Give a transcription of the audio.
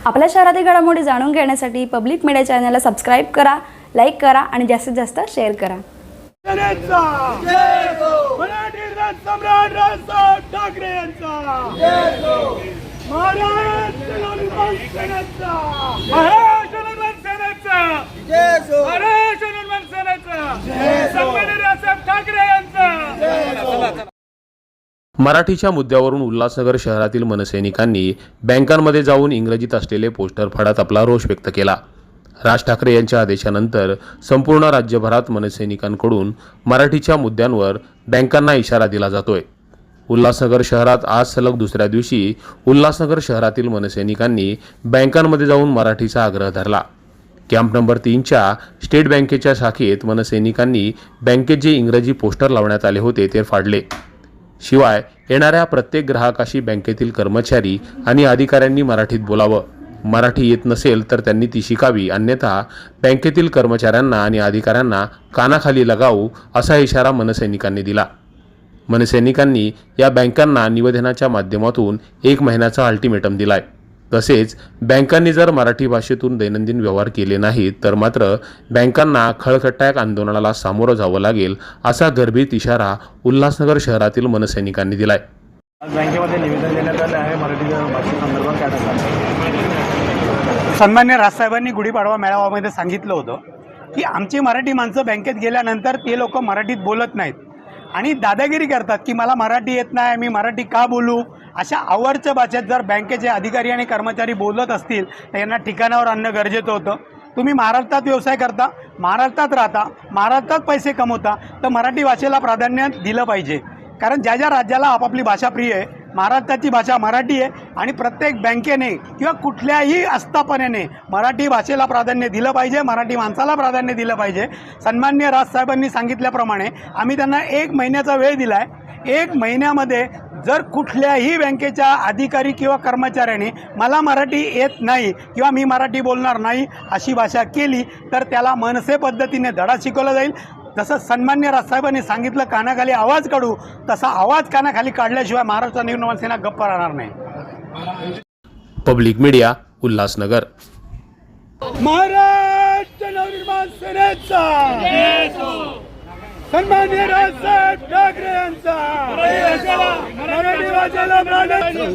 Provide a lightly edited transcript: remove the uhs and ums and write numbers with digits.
आपल्या शहरातील घडामोडी जाणून घेण्यासाठी पब्लिक मीडिया चॅनलला सबस्क्राइब करा, लाईक करा आणि जास्तीत जास्त शेअर करा. मराठीच्या मुद्द्यावरून उल्हासनगर शहरातील मनसैनिकांनी बँकांमध्ये जाऊन इंग्रजीत असलेले पोस्टर फाडत आपला रोष व्यक्त केला. राज ठाकरे यांच्या आदेशानंतर संपूर्ण राज्यभरात मनसैनिकांकडून मराठीच्या मुद्द्यांवर बँकांना इशारा दिला जातोय. उल्हासनगर शहरात आज सलग दुसऱ्या दिवशी उल्हासनगर शहरातील मनसैनिकांनी बँकांमध्ये जाऊन मराठीचा आग्रह धरला. कॅम्प नंबर 3च्या स्टेट बँकेच्या शाखेत मनसैनिकांनी बँकेत जे इंग्रजी पोस्टर लावण्यात आले होते ते फाडले. शिवाय येणाऱ्या प्रत्येक ग्राहकाशी बँकेतील कर्मचारी आणि अधिकाऱ्यांनी मराठीत बोलावं. मराठी येत नसेल तर त्यांनी ती शिकावी, अन्यथा बँकेतील कर्मचाऱ्यांना आणि अधिकाऱ्यांना कानाखाली लगावू असा इशारा मनसैनिकांनी दिला. मनसैनिकांनी या बँकांना निवेदनाच्या माध्यमातून 1 महिन्याचा अल्टिमेटम दिलाय. तसेच बँकांनी जर मराठी भाषेतून दैनंदिन व्यवहार केले नाहीत तर मात्र बँकांना खळखट्टाक आंदोलनाला सामोरं जावं लागेल असा गर्भित इशारा उल्हासनगर शहरातील मनसैनिकांनी दिलाय. आज बँकेमध्ये निवेदन देण्यात आले आहे. मराठी भाषेसंदर्भात काय सांगता? सन्मान्य राजसाहेबांनी गुढीपाडवा मेळाव्यामध्ये सांगितलं होतं की आमची मराठी माणसं बँकेत गेल्यानंतर ते लोक मराठीत बोलत नाहीत आणि दादागिरी करतात की मला मराठी येत नाही, मी मराठी का बोलू. अशा आवडच्या भाषेत जर बँकेचे अधिकारी आणि कर्मचारी बोलत असतील तर यांना ठिकाणावर आणणं गरजेचं होतं. तुम्ही महाराष्ट्रात व्यवसाय करता, महाराष्ट्रात राहता, महाराष्ट्रात पैसे कमवता, तर मराठी भाषेला प्राधान्य दिलं पाहिजे. कारण ज्या ज्या राज्याला आपापली भाषा प्रिय आहे, महाराष्ट्राची भाषा मराठी आहे आणि प्रत्येक बँकेने किंवा कुठल्याही आस्थापनेने मराठी भाषेला प्राधान्य दिलं पाहिजे, मराठी माणसाला प्राधान्य दिलं पाहिजे. सन्मान्य राजसाहेबांनी सांगितल्याप्रमाणे आम्ही त्यांना 1 महिन्याचा वेळ दिला आहे. 1 महिन्यामध्ये जर कुठल्याही बँकेच्या अधिकारी किंवा कर्मचाऱ्याने मला मराठी येत नाही किंवा मी मराठी बोलणार नाही अशी भाषा केली तर त्याला मनसे पद्धतीने धडा शिकवला जाईल. जसं सन्मान्य राजसाहेबांनी सांगितलं कानाखाली आवाज काढू, तसा आवाज कानाखाली काढल्याशिवाय महाराष्ट्र नवनिर्माण सेना गप्प राहणार नाही. Public media Ulhasnagar. महाराष्ट्र नवनिर्माण सेनेचा सन्मान्य राजसाहेब ठाकरे यांचा मराठी भाषेला प्राधान्य